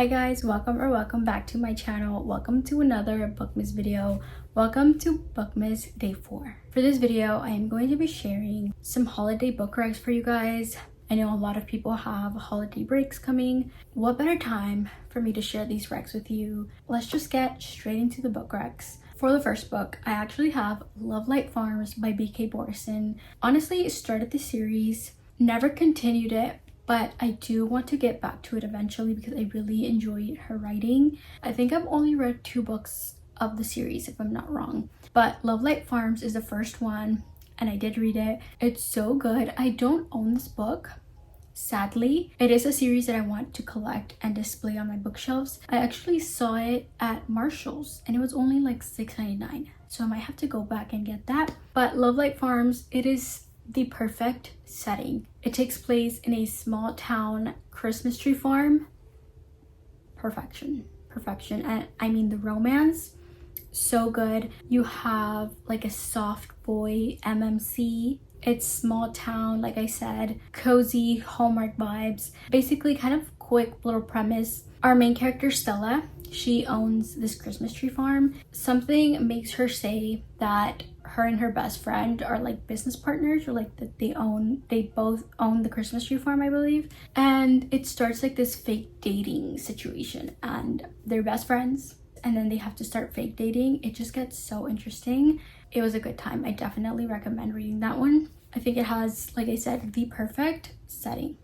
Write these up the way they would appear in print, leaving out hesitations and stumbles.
Hi guys, welcome back to my channel. Welcome to another bookmas video. Welcome to bookmas day 4. For this video, I am going to be sharing some holiday book recs for you guys. I know a lot of people have holiday breaks coming. What better time for me to share these recs with you? Let's just get straight into the book recs. For the first book, I actually have Love Light Farms by B.K. Borson. Honestly, started the series, never continued it, but I do want to get back to it eventually because I really enjoyed her writing. I think I've only read 2 books of the series, if I'm not wrong. But Love Light Farms is the first one, and I did read it. It's so good. I don't own this book, sadly. It is a series that I want to collect and display on my bookshelves. I actually saw it at Marshall's, and it was only like $6.99. So I might have to go back and get that. But Love Light Farms, it is the perfect setting. It takes place in a small town Christmas tree farm. Perfection. And I mean the romance, so good. You have like a soft boy MMC. It's small town, like I said, cozy Hallmark vibes. Basically kind of quick little premise. Our main character Stella, she owns this Christmas tree farm. Something makes her say that her and her best friend are like business partners, or like that they both own the Christmas tree farm, I believe. And it starts like this fake dating situation, and they're best friends, and then they have to start fake dating. It just gets so interesting. It was a good time. I definitely recommend reading that one. I think it has, like I said, the perfect setting.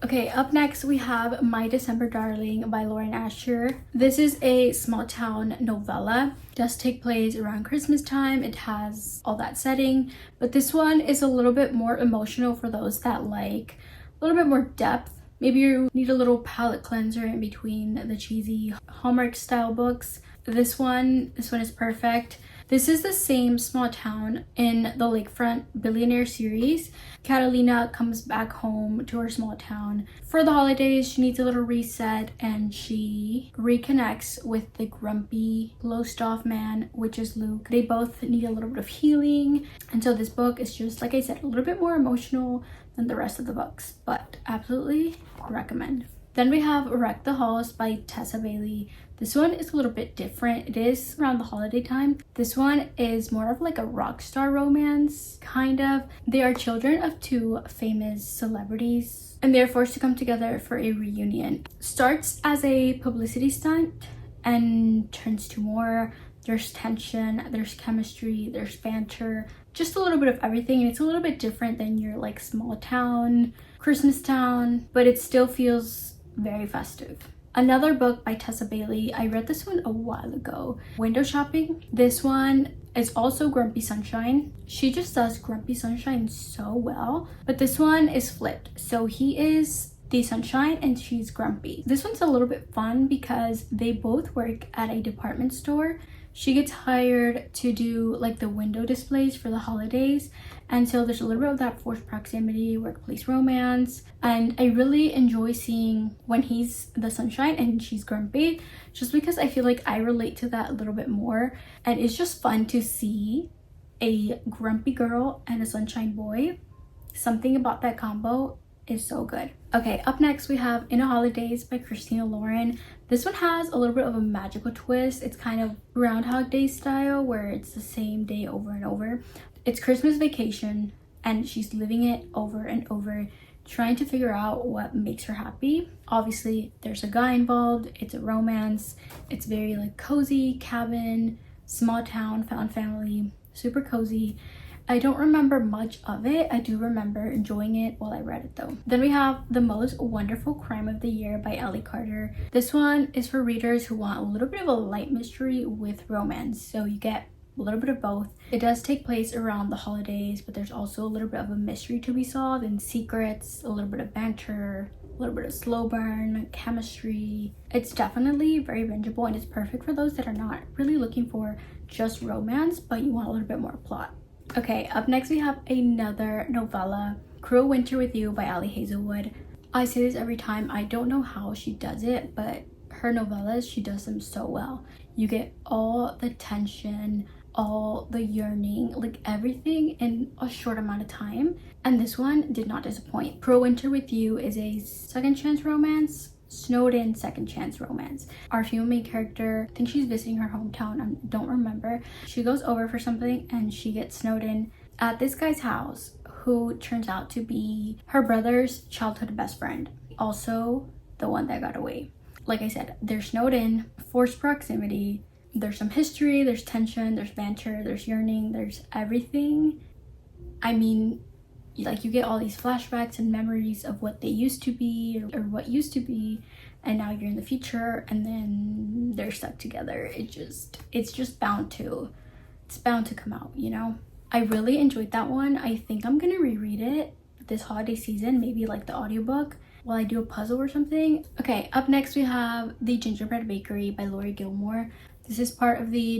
Okay, up next we have My December Darling by Lauren Asher. This is a small town novella. It does take place around Christmas time. It has all that setting, but this one is a little bit more emotional for those that like a little bit more depth. Maybe you need a little palate cleanser in between the cheesy Hallmark style books. This one is perfect. This is the same small town in the Lakefront Billionaire series. Catalina comes back home to her small town for the holidays. She needs a little reset, and she reconnects with the grumpy, closed off man, which is Luke. They both need a little bit of healing, and so this book is just, like I said, a little bit more emotional than the rest of the books, but absolutely recommend. Then we have Wreck the Halls by Tessa Bailey. This one is a little bit different. It is around the holiday time. This one is more of like a rock star romance, kind of. They are children of 2 famous celebrities, and they're forced to come together for a reunion. Starts as a publicity stunt and turns to more. There's tension, there's chemistry, there's banter, just a little bit of everything. And it's a little bit different than your like small town, Christmas town, but it still feels very festive. Another book by Tessa Bailey. I read this one a while ago. Window Shopping. This one is also Grumpy Sunshine. She just does Grumpy Sunshine so well, but this one is flipped. So he is the sunshine and she's grumpy. This one's a little bit fun because they both work at a department store. She gets hired to do like the window displays for the holidays, and so there's a little bit of that forced proximity, workplace romance, and I really enjoy seeing when he's the sunshine and she's grumpy, just because I feel like I relate to that a little bit more, and it's just fun to see a grumpy girl and a sunshine boy. Something about that combo is so good. Okay, up next we have In a Holidays by Christina Lauren. This one has a little bit of a magical twist. It's kind of Groundhog Day style, where it's the same day over and over. It's Christmas vacation, and she's living it over and over, trying to figure out what makes her happy. Obviously, there's a guy involved. It's a romance. It's very like cozy cabin, small town, found family, super cozy. I don't remember much of it. I do remember enjoying it while I read it though. Then we have The Most Wonderful Crime of the Year by Ellie Carter. This one is for readers who want a little bit of a light mystery with romance. So you get a little bit of both. It does take place around the holidays, but there's also a little bit of a mystery to be solved and secrets, a little bit of banter, a little bit of slow burn, chemistry. It's definitely very bingeable, and it's perfect for those that are not really looking for just romance, but you want a little bit more plot. Okay, up next we have another novella, Cruel Winter with You by Ali Hazelwood. I say this every time. I don't know how she does it, but her novellas, she does them so well. You get all the tension, all the yearning, like everything in a short amount of time. And this one did not disappoint. Pro Winter with You is a second chance romance, snowed in second chance romance. Our female main character, I think she's visiting her hometown, I don't remember. She goes over for something and she gets snowed in at this guy's house, who turns out to be her brother's childhood best friend, also the one that got away. Like I said, they're snowed in, forced proximity. There's some history, there's tension, there's banter, there's yearning, there's everything. I mean, like, you get all these flashbacks and memories of what they used to be or what used to be, and now you're in the future, and then they're stuck together. It's just bound to come out, you know? I really enjoyed that one. I think I'm gonna reread it this holiday season, maybe like the audiobook while I do a puzzle or something. Okay, up next we have The Gingerbread Bakery by Lori Gilmore. This is part of the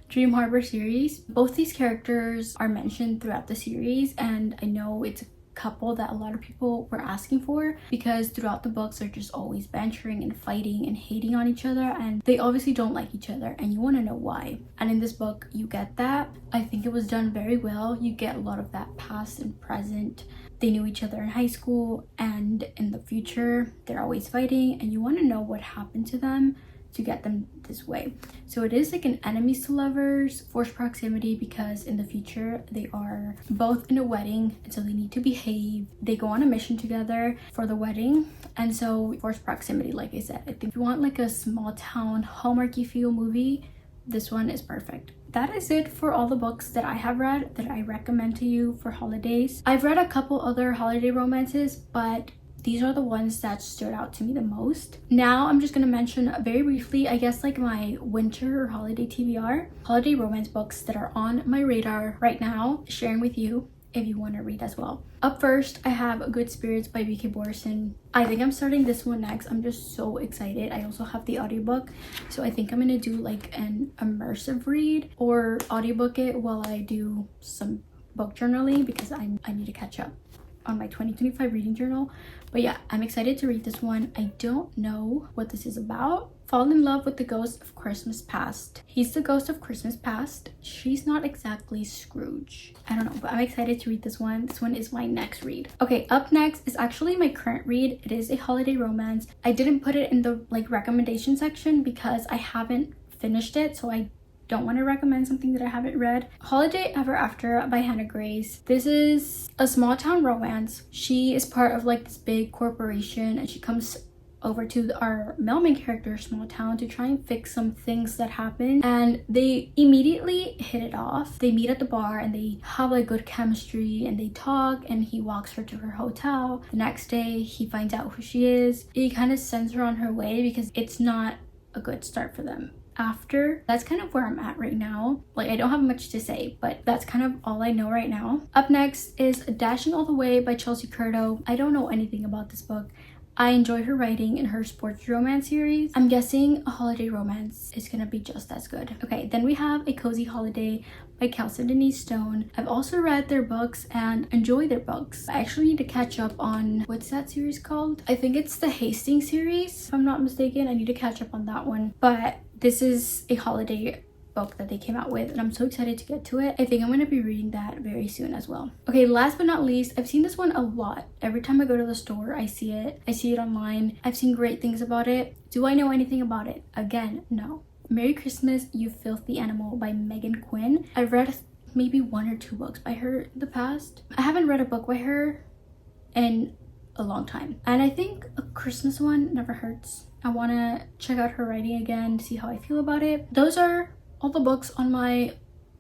Dream Harbor series. Both these characters are mentioned throughout the series, and I know it's a couple that a lot of people were asking for, because throughout the books they're just always bantering and fighting and hating on each other, and they obviously don't like each other, and you want to know why. And in this book you get that. I think it was done very well. You get a lot of that past and present. They knew each other in high school, and in the future they're always fighting, and you want to know what happened to them to get them this way. So it is like an enemies to lovers, forced proximity, because in the future they are both in a wedding, and so they need to behave. They go on a mission together for the wedding, and so forced proximity, like I said. I think if you want like a small town Hallmarky feel movie, this one is perfect. That is it for all the books that I have read that I recommend to you for holidays. I've read a couple other holiday romances, but these are the ones that stood out to me the most. Now I'm just gonna mention very briefly, I guess, like my winter or holiday TBR, holiday romance books that are on my radar right now, sharing with you if you want to read as well. Up first, I have Good Spirits by B.K. Borison. I think I'm starting this one next. I'm just so excited. I also have the audiobook, so I think I'm gonna do like an immersive read or audiobook it while I do some book journaling, because I need to catch up on my 2025 reading journal. But yeah, I'm excited to read this one. I don't know what this is about. Fall in love with the ghost of Christmas past. He's the ghost of Christmas past. She's not exactly Scrooge. I don't know, but I'm excited to read this one. This one is my next read. Okay, up next is actually my current read. It is a holiday romance. I didn't put it in the like recommendation section because I haven't finished it, so I don't want to recommend something that I haven't read. Holiday Ever After by Hannah Grace. This is a small town romance. She is part of like this big corporation, and she comes over to our male main character's small town to try and fix some things that happen, and they immediately hit it off. They meet at the bar and they have like good chemistry, and they talk, and he walks her to her hotel. The next day he finds out who she is. He kind of sends her on her way because it's not a good start for them. After, that's kind of where I'm at right now. Like, I don't have much to say, but that's kind of all I know right now. Up next is Dashing All the Way by Chelsea Curto. I don't know anything about this book. I enjoy her writing in her sports romance series. I'm guessing a holiday romance is gonna be just as good. Okay, then we have A Cozy Holiday by Kelsey Denise Stone. I've also read their books and enjoy their books. I actually need to catch up on, what's that series called? I think it's the Hastings series, if I'm not mistaken. I need to catch up on that one. But this is a holiday book that they came out with, and I'm so excited to get to it. I think I'm going to be reading that very soon as well. Okay, last but not least, I've seen this one a lot. Every time I go to the store, I see it. I see it online. I've seen great things about it. Do I know anything about it? Again, no. Merry Christmas, You Filthy Animal by Megan Quinn. I've read maybe 1 or 2 books by her in the past. I haven't read a book by her in a long time, and I think a Christmas one never hurts. I want to check out her writing again, see how I feel about it. Those are all the books on my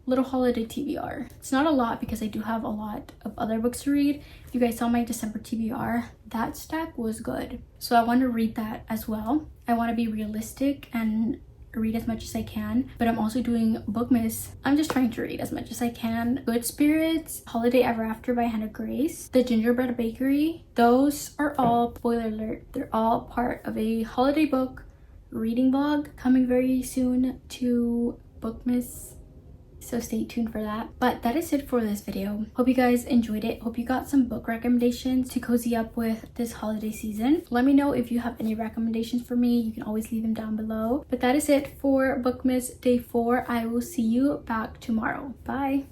little holiday TBR. It's not a lot because I do have a lot of other books to read. If you guys saw my December TBR, that stack was good. So I want to read that as well. I want to be realistic and read as much as I can, but I'm also doing bookmas. I'm just trying to read as much as I can. Good Spirits, Holiday Ever After by Hannah Grace, The Gingerbread Bakery. Those are all, spoiler alert, they're all part of a holiday book reading vlog coming very soon to bookmas so stay tuned for that. But that is it for this video. Hope you guys enjoyed it. Hope you got some book recommendations to cozy up with this holiday season. Let me know if you have any recommendations for me. You can always leave them down below. But that is it for Bookmas Day 4. I will see you back tomorrow. Bye.